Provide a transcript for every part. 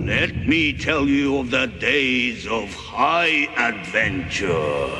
Let me tell you of the days of high adventure.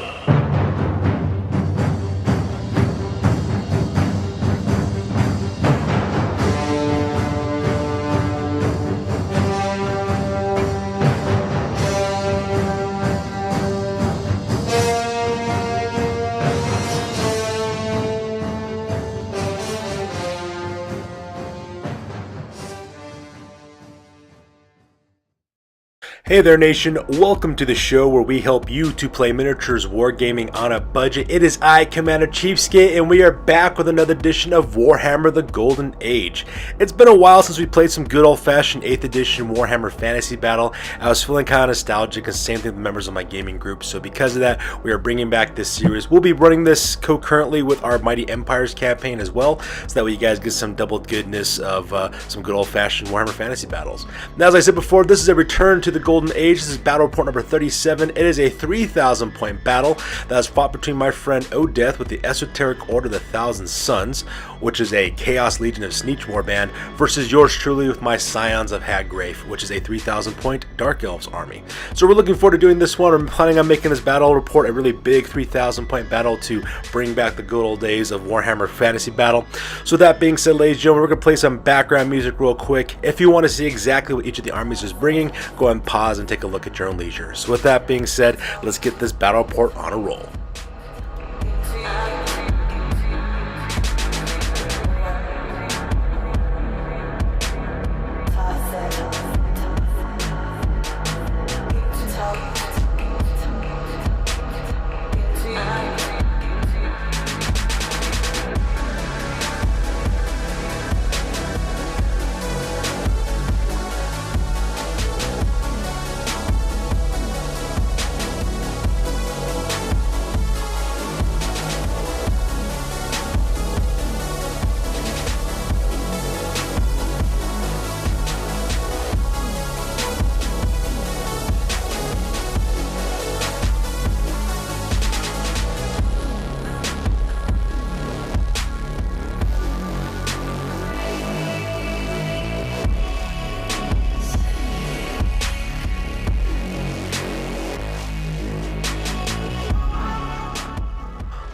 Hey there nation, welcome to the show where we help you to play miniatures wargaming on a budget. It is I, Commander CheapSkate, and we are back with another edition of Warhammer the Golden Age. It's been a while since we played some good old-fashioned 8th edition Warhammer Fantasy Battle. I was feeling kind of nostalgic, and same thing with members of my gaming group, so because of that, we are bringing back this series. We'll be running this concurrently with our Mighty Empires campaign as well, so that way you guys get some double goodness of some good old-fashioned Warhammer Fantasy Battles. Now, as I said before, this is a return to the Golden Age. This is battle report number 37. It is a 3,000 point battle that was fought between my friend Odeth with the Esoteric Order of the Thousand Suns, which is a Chaos Legion of Tzeentch warband, versus yours truly with my Scions of Hag Graef, which is a 3,000 point Dark Elves army. So we're looking forward to doing this one. I'm planning on making this battle report a really big 3,000 point battle to bring back the good old days of Warhammer Fantasy Battle. So that being said, ladies and gentlemen, we're going to play some background music real quick. If you want to see exactly what each of the armies is bringing, go ahead and pause and take a look at your own leisure. So with that being said, let's get this battle report on a roll.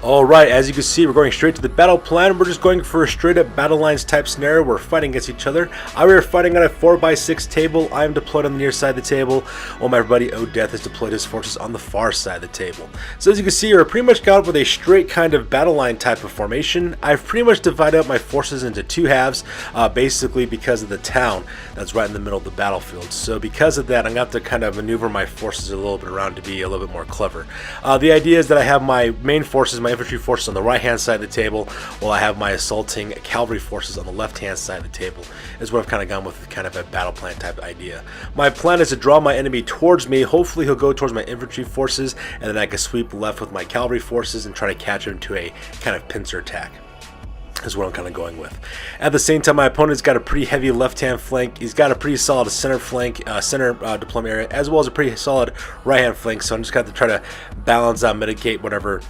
Alright, as you can see, we're going straight to the battle plan. We're just going for a straight up battle lines type scenario. We're fighting against each other. We are fighting on a 4x6 table. I am deployed on the near side of the table, while my buddy Odeth has deployed his forces on the far side of the table. So as you can see, we're pretty much got up with a straight kind of battle line type of formation. I've pretty much divided up my forces into two halves, basically because of the town that's right in the middle of the battlefield. So because of that, I'm going to have to kind of maneuver my forces a little bit around to be a little bit more clever. The idea is that I have my main forces, my infantry forces on the right hand side of the table, while I have my assaulting cavalry forces on the left hand side of the table, is what I've kind of gone with, kind of a battle plan type idea. My plan is to draw my enemy towards me. Hopefully he'll go towards my infantry forces, and then I can sweep left with my cavalry forces and try to catch him to a kind of pincer attack, is what I'm kind of going with. At the same time, my opponent's got a pretty heavy left-hand flank. He's got a pretty solid center flank, deployment area, as well as a pretty solid right-hand flank. So I'm just going to try to balance out, mitigate whatever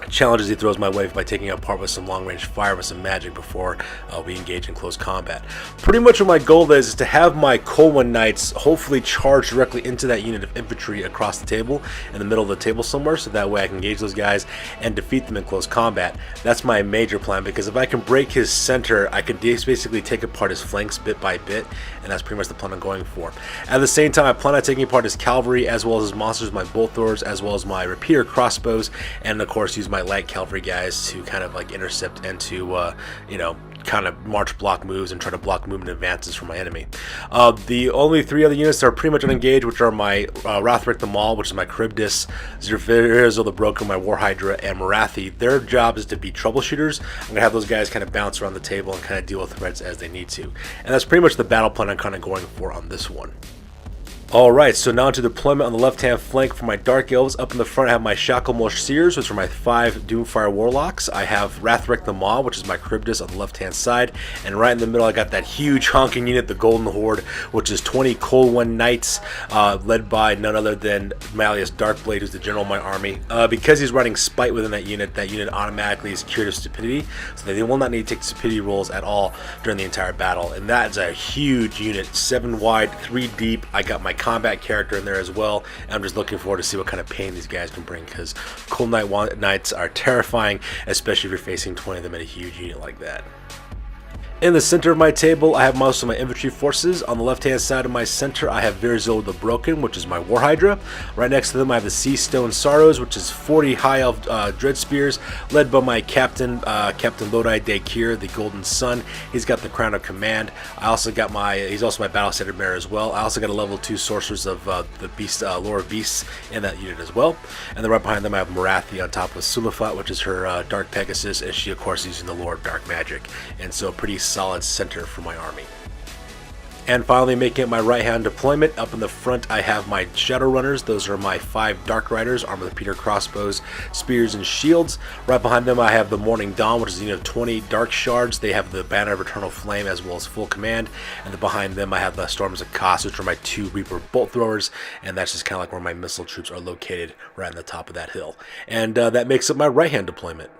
challenges he throws my way by taking it apart with some long-range fire with some magic before we engage in close combat. Pretty much what my goal is to have my Colwyn Knights hopefully charge directly into that unit of infantry across the table, in the middle of the table somewhere, so that way I can engage those guys and defeat them in close combat. That's my major plan, because if I can break his center, I can basically take apart his flanks bit by bit, and that's pretty much the plan I'm going for. At the same time, I plan on taking apart his cavalry, as well as his monsters, my bolt throwers, as well as my repeater crossbows, and of course use my light cavalry guys to kind of like intercept and to you know, kind of march block moves and try to block movement advances from my enemy. The only three other units that are pretty much unengaged, which are my Rathric the Maul, which is my Charybdis, Zervirizel the Broken, my Warhydra, and Marathi. Their job is to be troubleshooters. I'm going to have those guys kind of bounce around the table and kind of deal with threats as they need to. And that's pretty much the battle plan I'm kind of going for on this one. Alright, so now to deployment on the left-hand flank for my Dark Elves. Up in the front I have my Shacklemoor Seers, which are my 5 Doomfire Warlocks. I have Rathrek the Maw, which is my Charybdis on the left-hand side. And right in the middle I got that huge honking unit, the Golden Horde, which is 20 Cold One Knights, led by none other than Malleus Darkblade, who's the general of my army. Because he's running Spite within that unit automatically is cured of stupidity, so they will not need to take stupidity rolls at all during the entire battle. And that is a huge unit, 7 wide, 3 deep. I got my combat character in there as well, and I'm just looking forward to see what kind of pain these guys can bring, because Cold Knights are terrifying, especially if you're facing 20 of them in a huge unit like that. In the center of my table, I have most of my infantry forces. On the left-hand side of my center, I have Virzil the Broken, which is my War Hydra. Right next to them, I have the Sea Stone Sorrows, which is 40 High Elf Dread Spears, led by my Captain Lodi Dekir, the Golden Sun. He's got the Crown of Command. I also got he's also my Battle Center Bearer as well. I also got a level 2 Sorcerers of the Beast, Lore of Beasts in that unit as well. And then right behind them, I have Marathi on top of Sulafat, which is her Dark Pegasus, and she, of course, is using the Lore of Dark Magic. And so pretty solid center for my army. And finally, making it my right-hand deployment, up in the front I have my Shadowrunners. Those are my 5 Dark Riders, armed with Peter crossbows, spears, and shields. Right behind them I have the Morning Dawn, which is a unit of 20 Dark Shards. They have the Banner of Eternal Flame as well as full command. And then behind them I have the Storms of Kos, which are my 2 Reaper Bolt Throwers, and that's just kind of like where my missile troops are located, right on the top of that hill. And that makes up my right-hand deployment.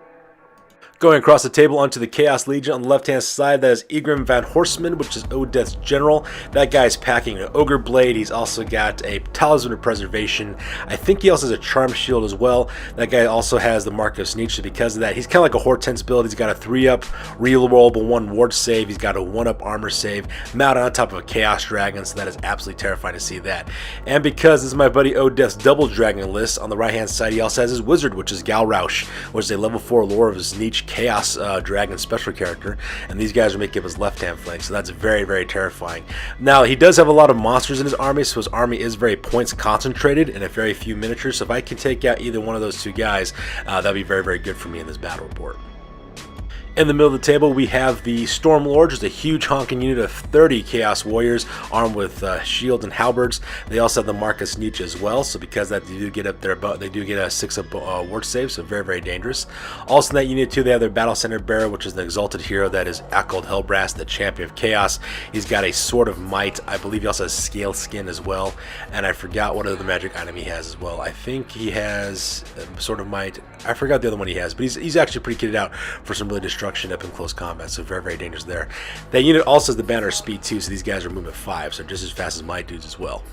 Going across the table onto the Chaos Legion on the left-hand side, that is Egrim Van Horseman, which is Odeth's general. That guy's packing an Ogre Blade. He's also got a Talisman of Preservation. I think he also has a Charm Shield as well. That guy also has the Mark of Tzeentch, so because of that, he's kind of like a Hortense build. He's got a 3-up rerollable 1 ward save. He's got a 1-up armor save, mounted on top of a Chaos Dragon, so that is absolutely terrifying to see that. And because this is my buddy Odeth's double dragon list, on the right-hand side, he also has his Wizard, which is Galrausch, which is a level 4 Lore of Tzeentch Chaos Dragon special character, and these guys are making up his left-hand flank, so that's very, very terrifying. Now, he does have a lot of monsters in his army, so his army is very points concentrated and a very few miniatures, so if I can take out either one of those 2 guys, that'd be very, very good for me in this battle report. In the middle of the table, we have the Stormlords, just a huge honking unit of 30 Chaos Warriors armed with shields and halberds. They also have the Mark of Tzeentch as well, so because that they do get up there, they do get a 6-up ward save, so very, very dangerous. Also in that unit too, they have their Battle Center Bearer, which is the exalted hero that is Akold Hellbrass, the champion of chaos. He's got a Sword of Might. I believe he also has Scale Skin as well, and I forgot what other magic item he has as well. I think he has Sword of Might. I forgot the other one he has, but he's actually pretty kitted out for some really destruction up in close combat, so very, very dangerous there. That unit also has the Banner of Speed too, so these guys are moving 5, so just as fast as my dudes as well.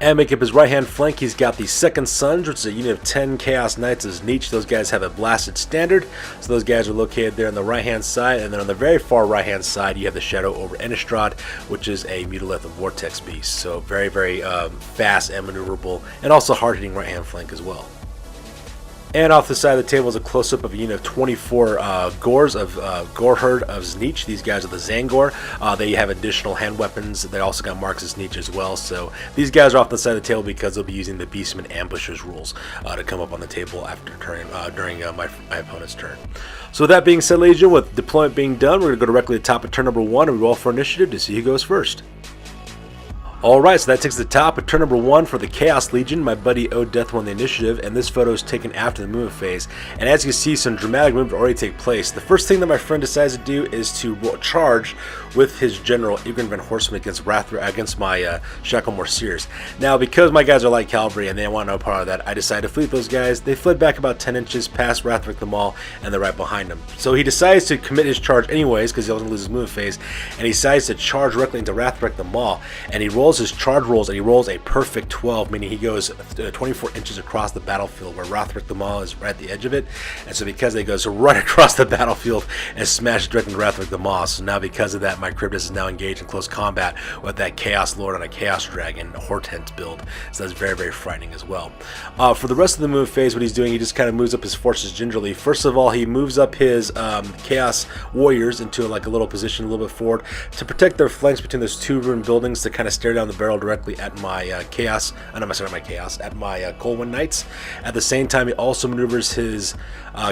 And make up his right-hand flank, he's got the Second Sons, which is a unit of 10 Chaos Knights of Tzeentch. Those guys have a Blasted Standard, so those guys are located there on the right-hand side. And then on the very far right-hand side, you have the Shadow over Innistrad, which is a Mutalith of Vortex Beast. So very, very fast and maneuverable, and also hard-hitting right-hand flank as well. And off the side of the table is a close-up of a unit of 24 Goreherd of Tzeentch. These guys are the Zangor. They have additional hand weapons. They also got Marks of Tzeentch as well. So these guys are off the side of the table because they'll be using the Beastman Ambushers rules to come up on the table after during my opponent's turn. So with that being said, ladies and gentlemen, with deployment being done, we're going to go directly to the top of turn number 1 and roll for initiative to see who goes first. Alright, so that takes the top of turn number 1 for the Chaos Legion. My buddy Odeth won the initiative, and this photo is taken after the movement phase. And as you can see, some dramatic movement already take place. The first thing that my friend decides to do is to charge with his general, Egrim Van Horseman, against my Shacklemoor Seers. Now, because my guys are light cavalry and they want no part of that, I decided to fleet those guys. They fled back about 10 inches past Rathrek the Maul, and they're right behind him. So he decides to commit his charge anyways, because he doesn't lose his movement phase, and he decides to charge directly into Rathrek the Maul, and he rolls his charge rolls, and he rolls a perfect 12, meaning he goes 24 inches across the battlefield, where Rathrek the Maul is right at the edge of it. And so because he goes right across the battlefield and smashes directly into Rathrek the Maul, so now because of that, my Charybdis is now engaged in close combat with that Chaos Lord on a Chaos Dragon Hortense build, so that's very, very frightening as well. For the rest of the move phase, what he's doing, he just kind of moves up his forces gingerly. First of all, he moves up his Chaos Warriors into like a little position a little bit forward to protect their flanks between those 2 ruined buildings to kind of stare down down the barrel directly at my at my Cold Knights. At the same time, he also maneuvers his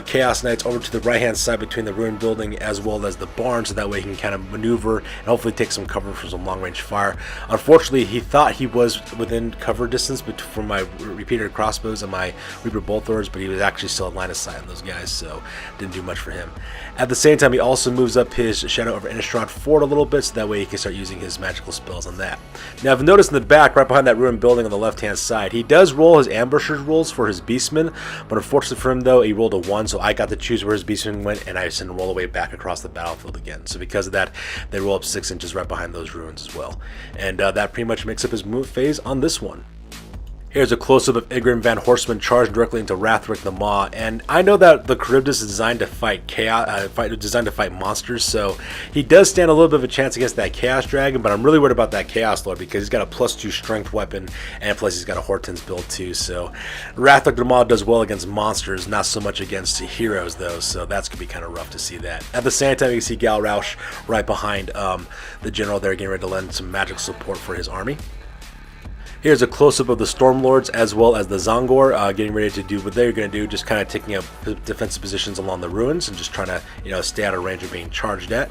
Chaos Knights over to the right-hand side between the ruined building as well as the barn, so that way he can kind of maneuver and hopefully take some cover from some long-range fire. Unfortunately, he thought he was within cover distance from my repeated crossbows and my Reaper bolt throwers, but he was actually still in line of sight on those guys, so didn't do much for him. At the same time, he also moves up his Shadow over Innistrad forward a little bit, so that way he can start using his magical spells on that. Now, I've noticed in the back, right behind that ruined building on the left-hand side, he does roll his ambushers rolls for his beastmen, but unfortunately for him, though, he rolled a 1, so I got to choose where his beastmen went, and I just didn't roll away back across the battlefield again. So because of that, they roll up 6 inches right behind those ruins as well. And that pretty much makes up his move phase on this one. Here's a close-up of Igrin Van Horstman charging directly into Rathric the Maw, and I know that the Charybdis is designed to fight monsters, so he does stand a little bit of a chance against that Chaos Dragon, but I'm really worried about that Chaos Lord because he's got a +2 strength weapon, and plus he's got a Hortense build too, so Rathric the Maw does well against monsters, not so much against heroes though, so that's going to be kind of rough to see that. At the same time, you can see Gal Rausch right behind the General there, getting ready to lend some magic support for his army. Here's a close-up of the Stormlords as well as the Zongor getting ready to do what they're going to do, just kind of taking up defensive positions along the ruins and just trying to, stay out of range of being charged at.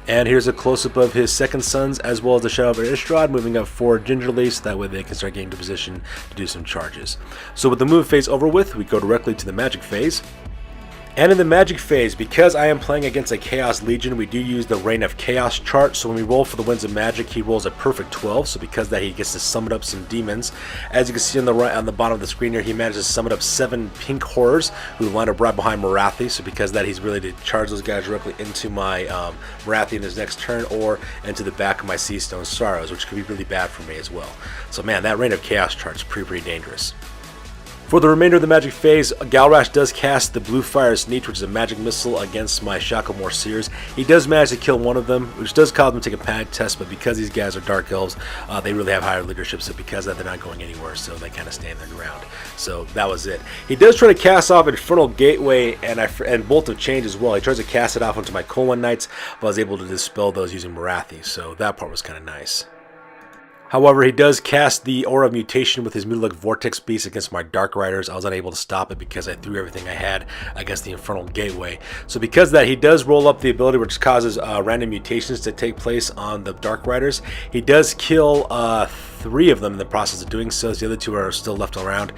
And here's a close-up of his second sons as well as the Shadow of Innistrad moving up forward gingerly, so that way they can start getting to position to do some charges. So with the move phase over with, we go directly to the magic phase. And in the magic phase, because I am playing against a Chaos Legion, we do use the Reign of Chaos chart. So when we roll for the Winds of Magic, he rolls a perfect 12. So because of that, he gets to summon up some demons. As you can see on the bottom of the screen here, he manages to summon up 7 pink horrors who line up right behind Morathi. So because of that, he's really to charge those guys directly into my Morathi in his next turn, or into the back of my Seastone Sorrows, which could be really bad for me as well. So man, that Reign of Chaos chart is pretty dangerous. For the remainder of the magic phase, Galrash does cast the Blue Fire Sneech, which is a magic missile against my Shacklemore Seers. He does manage to kill one of them, which does cause them to take a panic test, but because these guys are Dark Elves, they really have higher leadership, so because of that, they're not going anywhere, so they kind of stand their ground. So that was it. He does try to cast off Infernal Gateway and Bolt of Change as well. He tries to cast it off onto my Colon Knights, but I was able to dispel those using Morathi, so that part was kind of nice. However, he does cast the Aura of Mutation with his Mutilek Vortex Beast against my Dark Riders. I was unable to stop it because I threw everything I had against the Infernal Gateway. So because of that, he does roll up the ability which causes random mutations to take place on the Dark Riders. He does kill 3 of them in the process of doing so. The other 2 are still left around.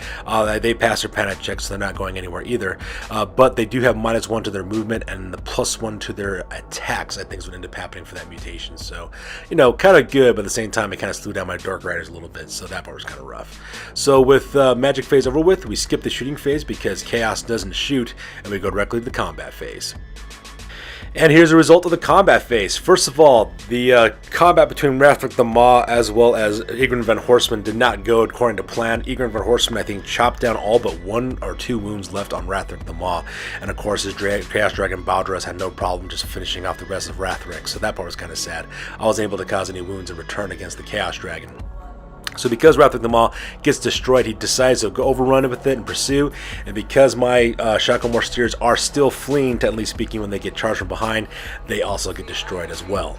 They pass their panic checks, so they're not going anywhere either. But they do have -1 to their movement and the +1 to their attacks, I think is what ended up happening for that mutation. So, kind of good, but at the same time, it kind of slew down my Dark Riders a little bit, so that part was kind of rough. So with magic phase over with, we skip the shooting phase because Chaos doesn't shoot, and we go directly to the combat phase. And here's the result of the combat phase. First of all, the combat between Rathric the Maw as well as Igrin Van Horstman did not go according to plan. Igrin Van Horstman, I think, chopped down all but 1 or 2 wounds left on Rathric the Maw. And of course, his Chaos Dragon Baldras had no problem just finishing off the rest of Rathric. So that part was kind of sad. I wasn't able to cause any wounds in return against the Chaos Dragon. So because Rathric the Maw gets destroyed, he decides to go overrun it with it and pursue. And because my Shacklemore Steers are still fleeing, technically speaking, when they get charged from behind, they also get destroyed as well.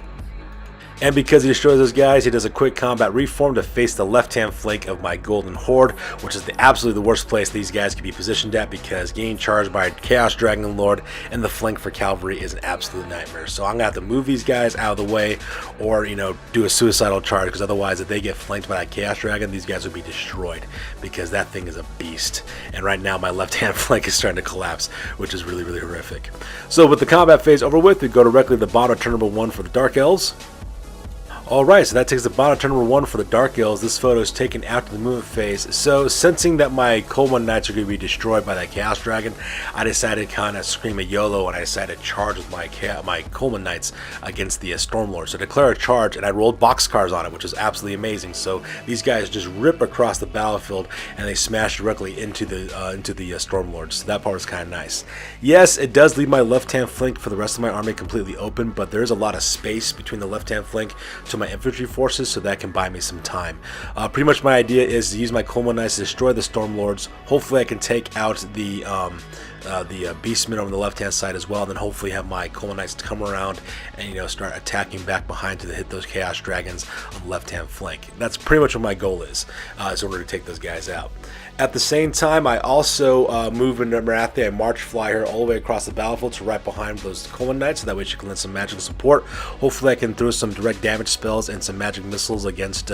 And because he destroys those guys, he does a quick combat reform to face the left-hand flank of my Golden Horde, which is absolutely the worst place these guys could be positioned at, because getting charged by a Chaos Dragon Lord and the flank for cavalry is an absolute nightmare. So I'm going to have to move these guys out of the way, or, do a suicidal charge, because otherwise if they get flanked by that Chaos Dragon, these guys would be destroyed, because that thing is a beast. And right now my left-hand flank is starting to collapse, which is really, really horrific. So with the combat phase over with, we go directly to the bottom of turn number 1 for the Dark Elves. Alright, so that takes the bottom turn number 1 for the Dark Elves. This photo is taken after the movement phase. So, sensing that my Cold One Knights are going to be destroyed by that Chaos Dragon, I decided to kind of scream a YOLO, and I decided to charge with my Cold One Knights against the Stormlord. So, declare a charge, and I rolled boxcars on it, which is absolutely amazing. So, these guys just rip across the battlefield, and they smash directly into the Stormlords. So, that part was kind of nice. Yes, it does leave my left-hand flank for the rest of my army completely open, but there is a lot of space between the left-hand flank to my infantry forces, so that can buy me some time. Pretty much my idea is to use my Cold One Knights to destroy the Stormlords. Hopefully I can take out the Beastmen over on the left-hand side as well, and then hopefully have my Coleman Knights to come around and, you know, start attacking back behind to hit those Chaos Dragons on the left-hand flank. That's pretty much what my goal is in order to take those guys out. At the same time, I also move into Marathi. I march fly her all the way across the battlefield to right behind those Coleman Knights, so that way she can lend some magical support. Hopefully I can throw some direct damage spells and some magic missiles against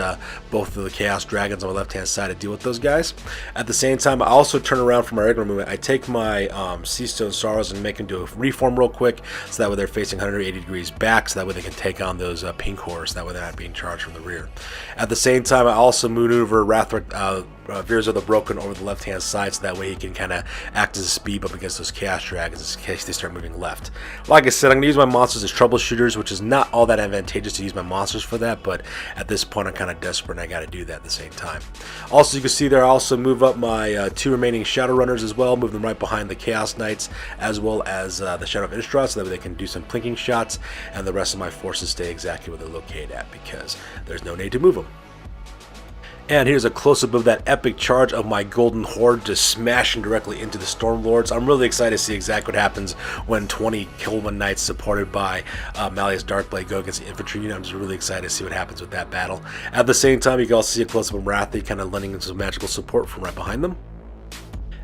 both of the Chaos Dragons on the left-hand side to deal with those guys. At the same time, I also turn around for my regular movement. I take my Sea Stone Sorrows and make them do a reform real quick, so that way they're facing 180 degrees back, so that way they can take on those pink horrors, that way they're not being charged from the rear. At the same time, I also maneuver Rathric Veers of the Broken over the left-hand side, so that way he can kind of act as a speed bump against those Chaos Dragons in case they start moving left. Like I said, I'm going to use my monsters as troubleshooters, which is not all that advantageous to use my monsters for that, but at this point I'm kind of desperate and I got to do that at the same time. Also, you can see there I also move up my 2 remaining Shadowrunners as well, move them right behind the Chaos Knights as well as the Shadow of Innistrad, so that way they can do some plinking shots, and the rest of my forces stay exactly where they're located at because there's no need to move them. And here's a close-up of that epic charge of my Golden Horde just smashing directly into the Stormlords. I'm really excited to see exactly what happens when 20 Coleman Knights supported by Malleus Darkblade go against the infantry unit. I'm just really excited to see what happens with that battle. At the same time, you can also see a close-up of Marathi kind of lending some magical support from right behind them.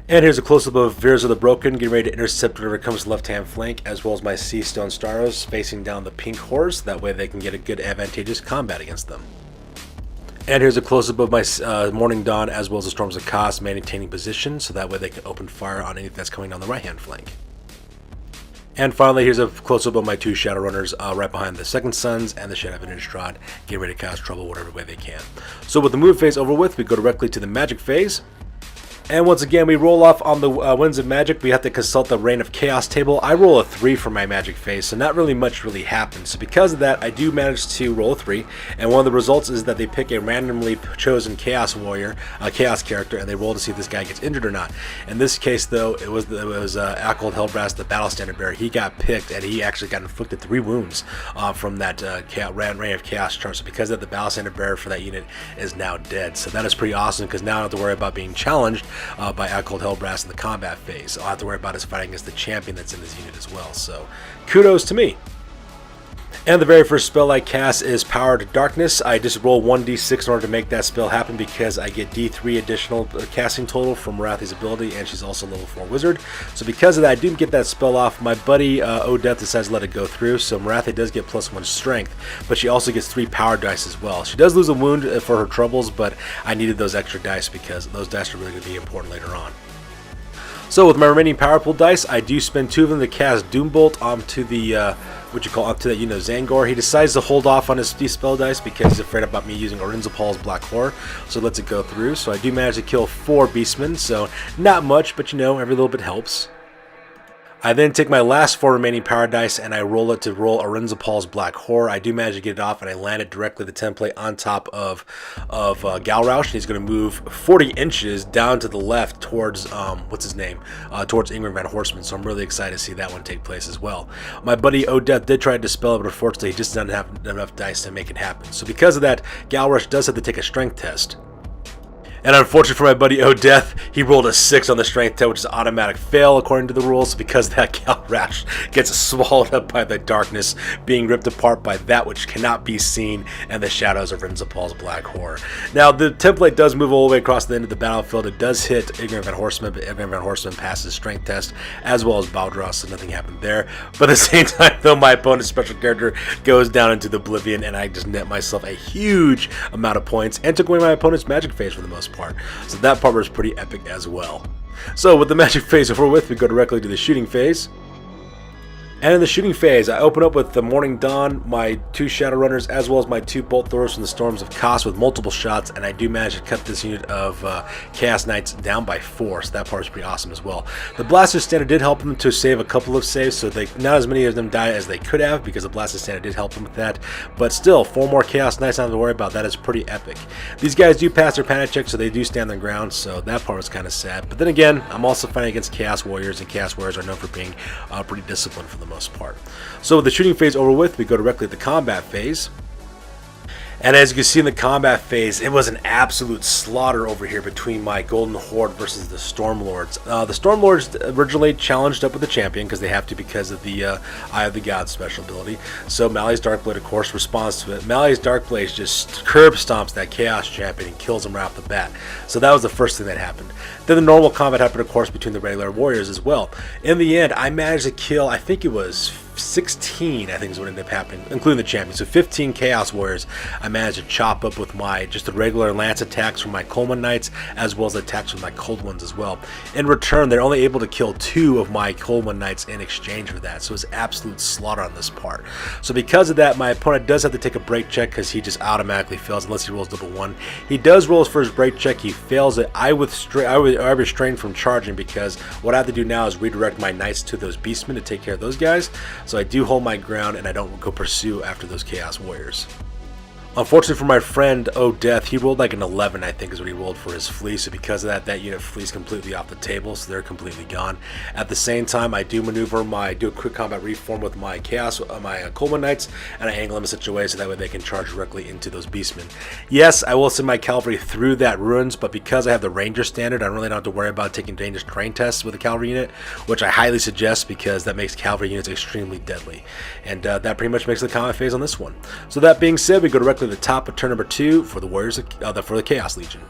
And here's a close-up of Veers of the Broken getting ready to intercept whatever comes to the left-hand flank, as well as my Sea Stone Starros facing down the pink horrors. That way they can get a good advantageous combat against them. And here's a close-up of my Morning Dawn as well as the Storms of Chaos maintaining position, so that way they can open fire on anything that's coming down the right-hand flank. And finally, here's a close-up of my 2 Shadowrunners right behind the Second Sons and the Shadow of Innistrad, getting ready to cause trouble whatever way they can. So with the move phase over with, we go directly to the magic phase. And once again, we roll off on the Winds of Magic. We have to consult the Reign of Chaos table. I roll a 3 for my magic phase, so not really much happens. So because of that, I do manage to roll a 3. And one of the results is that they pick a randomly chosen Chaos Warrior, a Chaos character, and they roll to see if this guy gets injured or not. In this case, though, it was Ackhold Hellbrass, the Battle Standard Bearer. He got picked, and he actually got inflicted 3 wounds from that Reign of Chaos chart. So because of that, the Battle Standard Bearer for that unit is now dead. So that is pretty awesome, because now I don't have to worry about being challenged by Ackhold Hellbrass in the combat phase. All I have to worry about is fighting against the champion that's in this unit as well. So kudos to me. And the very first spell I cast is Power to Darkness. I just roll 1d6 in order to make that spell happen because I get d3 additional casting total from Marathi's ability, and she's also level 4 wizard. So because of that, I didn't get that spell off. My buddy Odeth decides to let it go through, so Marathi does get +1 strength, but she also gets 3 power dice as well. She does lose a wound for her troubles, but I needed those extra dice because those dice are really going to be important later on. So with my remaining power pool dice, I do spend 2 of them to cast Doombolt onto the onto that Zangor. He decides to hold off on his spell dice because he's afraid about me using Orinzapal's Black Horror, so lets it go through. So I do manage to kill 4 Beastmen, so not much, but every little bit helps. I then take my last 4 remaining power dice and I roll it to roll Orinzapal's Black Horror. I do manage to get it off, and I land it directly the template on top of Galrausch, and he's going to move 40 inches down to the left towards towards Ingrid Van Horstman. So I'm really excited to see that one take place as well. My buddy Odeth did try to dispel it, but unfortunately he just doesn't have enough dice to make it happen. So because of that, Galrausch does have to take a strength test. And unfortunately for my buddy Odeth, he rolled a 6 on the strength test, which is an automatic fail according to the rules, because that Galrausch gets swallowed up by the darkness, being ripped apart by that which cannot be seen and the shadows of Orinzapal's Black Horror. Now, the template does move all the way across the end of the battlefield. It does hit Ingrid Van Horstman, but Ingrid Van Horstman passes the strength test, as well as Baldros, so nothing happened there. But at the same time, though, my opponent's special character goes down into the oblivion, and I just net myself a huge amount of points, and took away my opponent's magic phase for the most part. So that part was pretty epic as well. So with the magic phase over with, we go directly to the shooting phase. And in the shooting phase, I open up with the Morning Dawn, my 2 Shadowrunners, as well as my 2 Bolt Throwers from the Storms of Chaos with multiple shots, and I do manage to cut this unit of Chaos Knights down by 4, so that part is pretty awesome as well. The Blaster Standard did help them to save a couple of saves, so not as many of them died as they could have, because the Blaster Standard did help them with that, but still, 4 more Chaos Knights I don't have to worry about. That is pretty epic. These guys do pass their panic check, so they do stand their ground, so that part was kind of sad. But then again, I'm also fighting against Chaos Warriors, and Chaos Warriors are known for being pretty disciplined for the most part. So with the shooting phase over with, we go directly to the combat phase. And as you can see in the combat phase, it was an absolute slaughter over here between my Golden Horde versus the Stormlords. The Stormlords originally challenged up with the champion because they have to because of the Eye of the Gods special ability. So Mali's Darkblade, of course, responds to it. Mali's Darkblade just curb stomps that Chaos champion and kills him right off the bat. So that was the first thing that happened. Then the normal combat happened, of course, between the regular warriors as well. In the end, I managed to kill, I think it was 16, I think is what ended up happening, including the champion. So 15 Chaos Warriors I managed to chop up with my just the regular lance attacks from my Coleman Knights, as well as attacks from my Cold Ones as well. In return, they're only able to kill 2 of my Coleman Knights in exchange for that. So it's absolute slaughter on this part. So because of that, my opponent does have to take a break check because he just automatically fails unless he rolls double 1. He does roll his first break check. He fails it. I restrain from charging because what I have to do now is redirect my Knights to those Beastmen to take care of those guys. So I do hold my ground and I don't go pursue after those Chaos Warriors. Unfortunately for my friend Death, he rolled like an 11, I think is what he rolled for his flee. So because of that, that unit flees completely off the table, so they're completely gone. At the same time, I do do a quick combat reform with my Coleman Knights, and I angle them in such a way so that way they can charge directly into those Beastmen. Yes, I will send my cavalry through that ruins, but because I have the Ranger standard, I really don't have to worry about taking dangerous terrain tests with a cavalry unit, which I highly suggest because that makes cavalry units extremely deadly. And that pretty much makes the combat phase on this one. So that being said, we go directly to the top of turn number 2 for the Warriors for the Chaos Legion.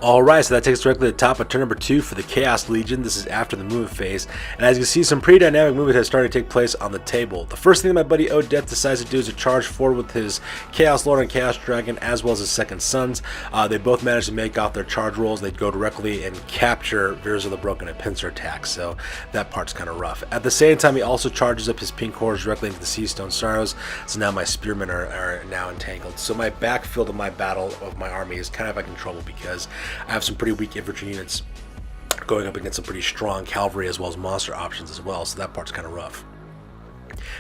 Alright, so that takes us directly to the top of turn number 2 for the Chaos Legion. This is after the movement phase, and as you can see, some pretty dynamic movement has started to take place on the table. The first thing that my buddy Death decides to do is to charge forward with his Chaos Lord and Chaos Dragon, as well as his second sons. They both manage to make off their charge rolls. They go directly and capture Veers of the Broken and pincer attacks, so that part's kind of rough. At the same time, he also charges up his Pink Hordes directly into the Seastone Sorrows, so now my Spearmen are now entangled. So my backfield of my battle of my army is kind of like in trouble because I have some pretty weak infantry units going up against some pretty strong cavalry as well as monster options as well, so that part's kind of rough.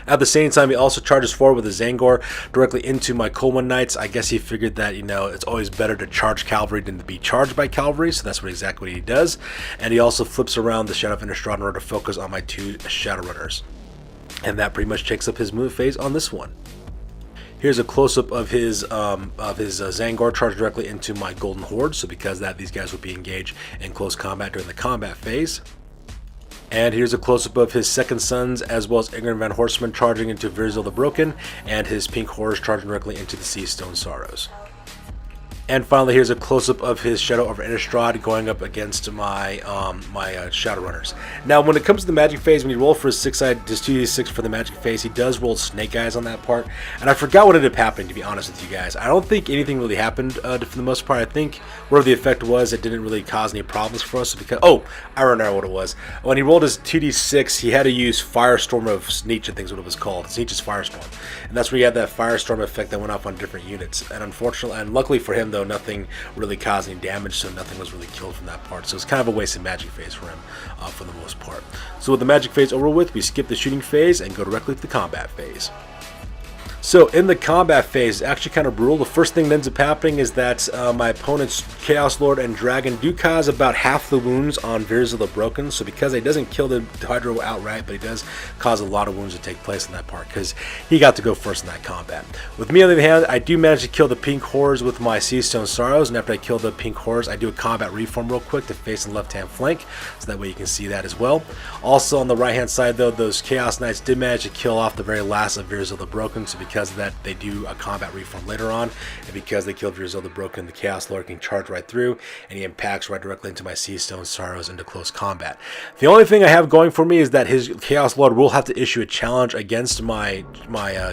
At the same time, he also charges forward with his Zangor directly into my Coleman Knights. I guess he figured that, it's always better to charge cavalry than to be charged by cavalry, so that's exactly what he does. And he also flips around the Shadow of Innistrad in order to focus on my 2 Shadowrunners. And that pretty much takes up his move phase on this one. Here's a close-up of his Zangor charged directly into my Golden Horde. So because of that, these guys would be engaged in close combat during the combat phase. And here's a close-up of his second sons, as well as Ignorant Van Horseman charging into Virgil the Broken, and his Pink Horrors charging directly into the Seastone Sorrows. And finally, here's a close-up of his Shadow of Innistrad going up against my Shadowrunners. Now, when it comes to the magic phase, when you roll for his 6-side, just 2d6 for the magic phase, he does roll Snake Eyes on that part. And I forgot what ended up happening, to be honest with you guys. I don't think anything really happened for the most part. I think whatever the effect was, it didn't really cause any problems for us. Because I remember what it was. When he rolled his 2d6, he had to use Firestorm of Tzeentch, I think is what it was called. Tzeentch's Firestorm. And that's where you had that Firestorm effect that went off on different units. And unfortunately, and luckily for him, though, nothing really caused any damage, so nothing was really killed from that part. So it's kind of a wasted magic phase for him for the most part. So with the magic phase over with, we skip the shooting phase and go directly to the combat phase. So in the combat phase, it's actually kind of brutal. The first thing that ends up happening is that my opponent's Chaos Lord and Dragon do cause about half the wounds on Veers of the Broken. So because he doesn't kill the Hydro outright, but he does cause a lot of wounds to take place in that part because he got to go first in that combat. With me on the other hand, I do manage to kill the Pink Horrors with my Seastone Sorrows, and after I kill the Pink Horrors, I do a combat reform real quick to face the left-hand flank, so that way you can see that as well. Also on the right-hand side though, those Chaos Knights did manage to kill off the very last of Veers of the Broken, so because of that, they do a combat reform later on, and because they killed Veers of the Broken, the Chaos Lord can charge right through, and he impacts right directly into my Seastone Sorrows into close combat. The only thing I have going for me is that his Chaos Lord will have to issue a challenge against my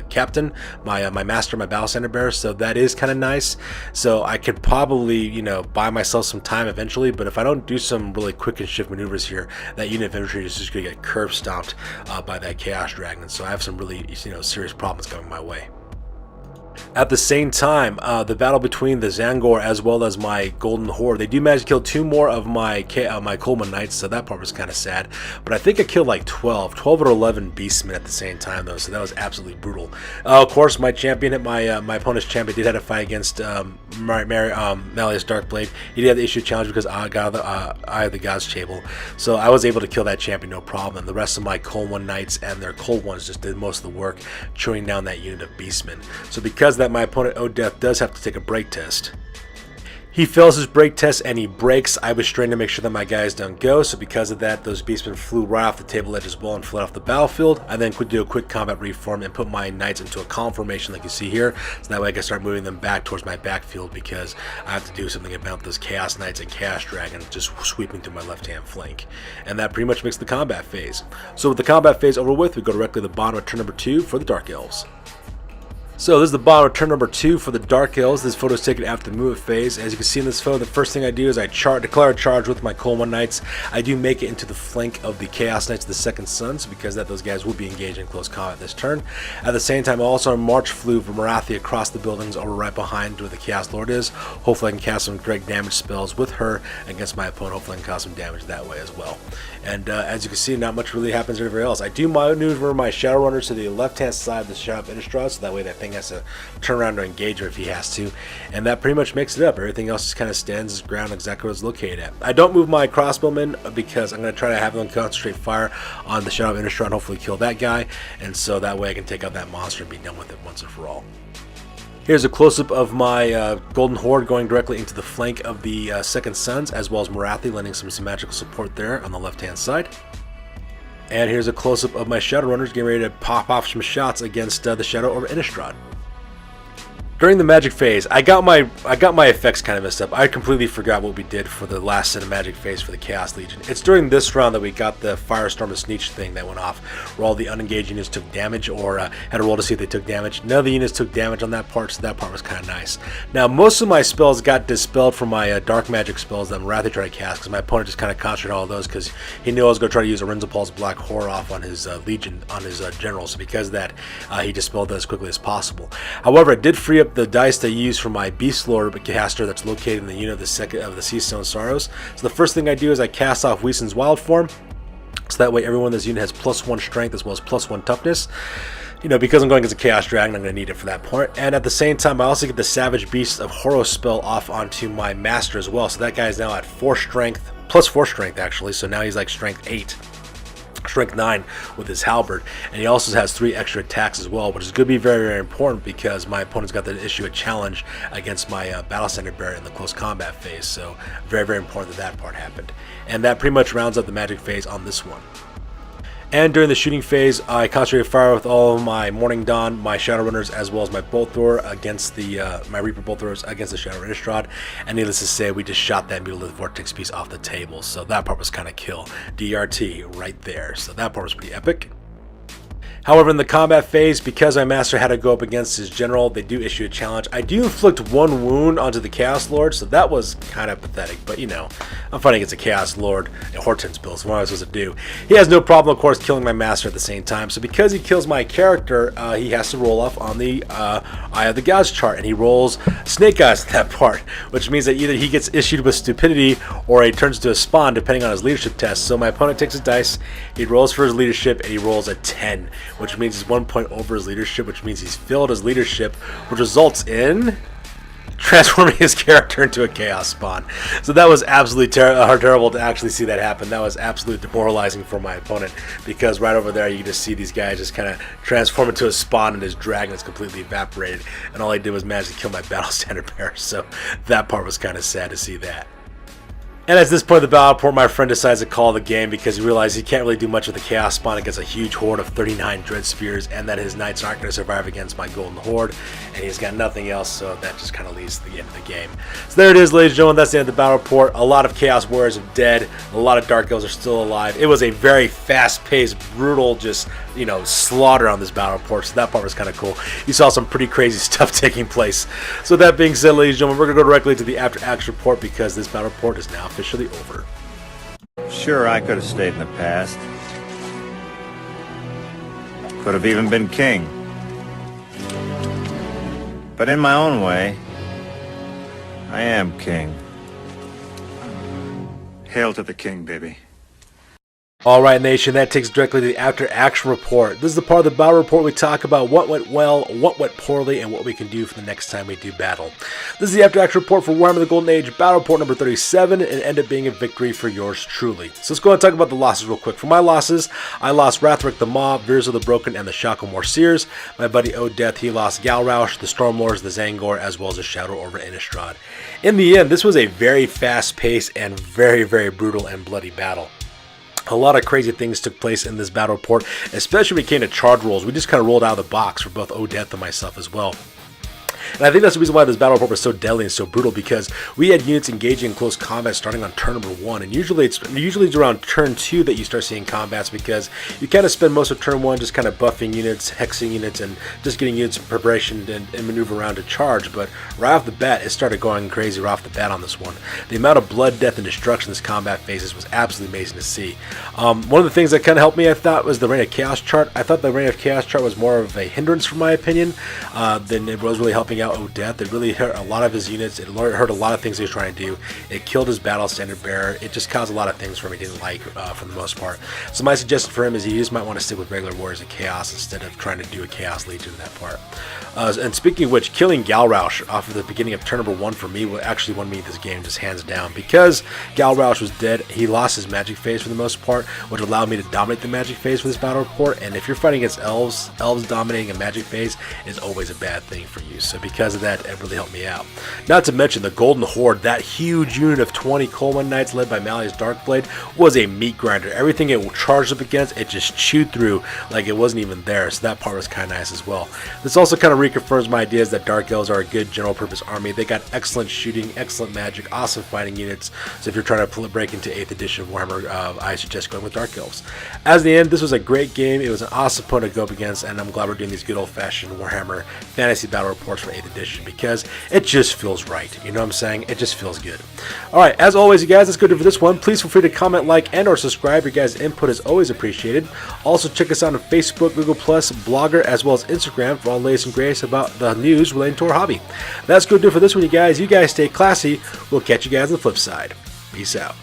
captain, my master, my battle center bearer, so that is kind of nice. So I could probably, buy myself some time eventually, but if I don't do some really quick and shift maneuvers here, that unit of infantry is just going to get curb stomped by that Chaos Dragon. So I have some really, serious problems coming my way. At the same time, the battle between the Zangor as well as my Golden Horde, they do manage to kill 2 more of my Coleman Knights, so that part was kind of sad. But I think I killed like 12 or 11 Beastmen at the same time though, so that was absolutely brutal. Of course, my champion, my opponent's champion, did have to fight against Mali's Darkblade. He did have to issue a challenge because I got the Eye of the Gods table, so I was able to kill that champion no problem. The rest of my Coleman Knights and their Cold Ones just did most of the work, chewing down that unit of Beastmen. So because of that, my opponent Odeth does have to take a break test. He fails his break test and he breaks. I was trying to make sure that my guys don't go, so because of that, those beastmen flew right off the table edge as well and fled off the battlefield. I then could do a quick combat reform and put my knights into a column formation like you see here, so that way I can start moving them back towards my backfield because I have to do something about those Chaos Knights and Chaos Dragon just sweeping through my left-hand flank. And that pretty much makes the combat phase. So with the combat phase over with, we go directly to the bottom of turn number 2 for the Dark Elves. So this is the bottom of turn number 2 for the Dark Elves. This photo is taken after the movement phase. As you can see in this photo, the first thing I do is I declare a charge with my Coleman Knights. I do make it into the flank of the Chaos Knights of the Second Sun, so because of that, those guys will be engaged in close combat this turn. At the same time, I also march flew from Marathi across the buildings over right behind where the Chaos Lord is. Hopefully I can cast some direct damage spells with her against my opponent. Hopefully I can cause some damage that way as well. And as you can see, not much really happens anywhere else. I do maneuver my Shadowrunners to the left-hand side of the Shadow of Innistrad, so that way that thing has to turn around to engage her if he has to. And that pretty much makes it up. Everything else just kind of stands its ground exactly where it's located at. I don't move my crossbowmen because I'm going to try to have them concentrate fire on the Shadow of Innistrad and hopefully kill that guy. And so that way I can take out that monster and be done with it once and for all. Here's a close-up of my Golden Horde going directly into the flank of the Second Sons, as well as Marathi, lending some magical support there on the left-hand side. And here's a close-up of my Shadowrunners getting ready to pop off some shots against the Shadow of Innistrad. During the magic phase, I got my effects kind of messed up. I completely forgot what we did for the last cinemagic phase for the Chaos Legion. It's during this round that we got the Firestorm of Tzeentch thing that went off, where all the unengaged units took damage or had a roll to see if they took damage. None of the units took damage on that part, so that part was kind of nice. Now, most of my spells got dispelled from my dark magic spells that Marathi tried to cast, because my opponent just kind of concentrated all of those because he knew I was going to try to use Arinzapal's Black Horror off on his Legion, on his general. So because of that, he dispelled that as quickly as possible. However, it did free up the dice that I use for my Beast Lord caster that's located in the unit of the Seastone Sorrows. So the first thing I do is I cast off Weason's Wild Form, so that way everyone in this unit has +1 strength as well as +1 toughness. You know, because I'm going as a Chaos Dragon, I'm going to need it for that point. And at the same time, I also get the Savage Beast of Horror spell off onto my Master as well. So that guy is now at 4 strength, +4 strength actually, so now he's like strength 8. Strength 9 with his halberd, and he also has 3 extra attacks as well, which is going to be very, very important because my opponent's got to issue a challenge against my Battle Standard Bearer in the close combat phase, so very, very important that part happened. And that pretty much rounds up the magic phase on this one. And during the shooting phase, I concentrated fire with all of my Morning Dawn, my Shadowrunners, as well as my Bolt Thrower against my Reaper Bolt Throwers against the Shadow of Innistrad. And needless to say, we just shot that Mutilate Vortex piece off the table, so that part was kind of kill. DRT right there, so that part was pretty epic. However, in the combat phase, because my master had to go up against his general, they do issue a challenge. I do inflict 1 wound onto the Chaos Lord, so that was kind of pathetic. But, you know, I'm fighting against a Chaos Lord and Hortense build, so what am I supposed to do? He has no problem, of course, killing my master at the same time. So because he kills my character, he has to roll off on the Eye of the Gods chart, and he rolls Snake Eyes at that part, which means that either he gets issued with Stupidity or he turns into a Spawn, depending on his leadership test. So my opponent takes his dice, he rolls for his leadership, and he rolls a 10. Which means he's 1 point over his leadership, which means he's failed his leadership, which results in transforming his character into a Chaos Spawn. So that was absolutely terrible to actually see that happen. That was absolutely demoralizing for my opponent, because right over there you just see these guys just kind of transform into a Spawn and his dragon is completely evaporated, and all I did was manage to kill my Battle Standard Bearer. So that part was kind of sad to see that. And at this point of the battle report, my friend decides to call the game because he realizes he can't really do much with the Chaos Spawn against a huge horde of 39 Dread Spears, and that his Knights aren't going to survive against my Golden Horde, and he's got nothing else, so that just kind of leads to the end of the game. So there it is, ladies and gentlemen, that's the end of the battle report. A lot of Chaos Warriors are dead, a lot of Dark Elves are still alive. It was a very fast-paced, brutal, just, you know, slaughter on this battle report, so that part was kind of cool. You saw some pretty crazy stuff taking place. So with that being said, ladies and gentlemen, we're going to go directly to the After Action report because this battle report is now officially over. Sure, I could have stayed in the past. Could have even been king. But in my own way, I am king. Hail to the king, baby. Alright Nation, that takes directly to the after action report. This is the part of the battle report we talk about what went well, what went poorly, and what we can do for the next time we do battle. This is the after action report for Warhammer the Golden Age battle report number 37, and it ended up being a victory for yours truly. So let's go and talk about the losses real quick. For my losses, I lost Rathric the Maw, Virza the Broken, and the Shacklemore Seers. My buddy Odeth, he lost Galrausch, the Stormlords, the Zangor, as well as the Shadow over Innistrad. In the end, this was a very fast paced and very, very brutal and bloody battle. A lot of crazy things took place in this battle report, especially when it came to charge rolls. We just kind of rolled out of the box for both Odeth and myself as well. And I think that's the reason why this battle report was so deadly and so brutal, because we had units engaging in close combat starting on turn number 1, and usually it's around turn 2 that you start seeing combats, because you kind of spend most of turn 1 just kind of buffing units, hexing units, and just getting units in preparation and maneuver around to charge. But right off the bat, it started going crazy right off the bat on this one. The amount of blood, death, and destruction this combat faces was absolutely amazing to see. One of the things that kind of helped me, I thought, was the Reign of Chaos chart. I thought the Reign of Chaos chart was more of a hindrance, from my opinion, than it was really helping out Odeth. It really hurt a lot of his units. It hurt a lot of things he was trying to do. It killed his battle standard bearer. It just caused a lot of things for him he didn't like, for the most part. So my suggestion for him is he just might want to stick with regular Warriors of Chaos instead of trying to do a Chaos Legion in that part. And speaking of which, killing Galrausch off of the beginning of turn number 1 for me actually won me this game, just hands down. Because Galrausch was dead, he lost his magic phase for the most part, which allowed me to dominate the magic phase for this battle report. And if you're fighting against elves dominating a magic phase is always a bad thing for you. So because of that, it really helped me out. Not to mention the Golden Horde, that huge unit of 20 Coleman Knights led by Malleus Darkblade was a meat grinder. Everything it charged up against, it just chewed through like it wasn't even there. So that part was kind of nice as well. This also kind of reconfirms my ideas that Dark Elves are a good general purpose army. They got excellent shooting, excellent magic, awesome fighting units. So if you're trying to break into 8th edition of Warhammer, I suggest going with Dark Elves. As the end, this was a great game. It was an awesome opponent to go up against, and I'm glad we're doing these good old-fashioned Warhammer Fantasy Battle reports for 8th edition, because it just feels right. You know what I'm saying? It just feels good. Alright, as always, you guys, that's good for this one. Please feel free to comment, like, and or subscribe. Your guys' input is always appreciated. Also, check us out on Facebook, Google+, Blogger, as well as Instagram for all the latest and greatest about the news relating to our hobby. That's good for this one, you guys. You guys stay classy. We'll catch you guys on the flip side. Peace out.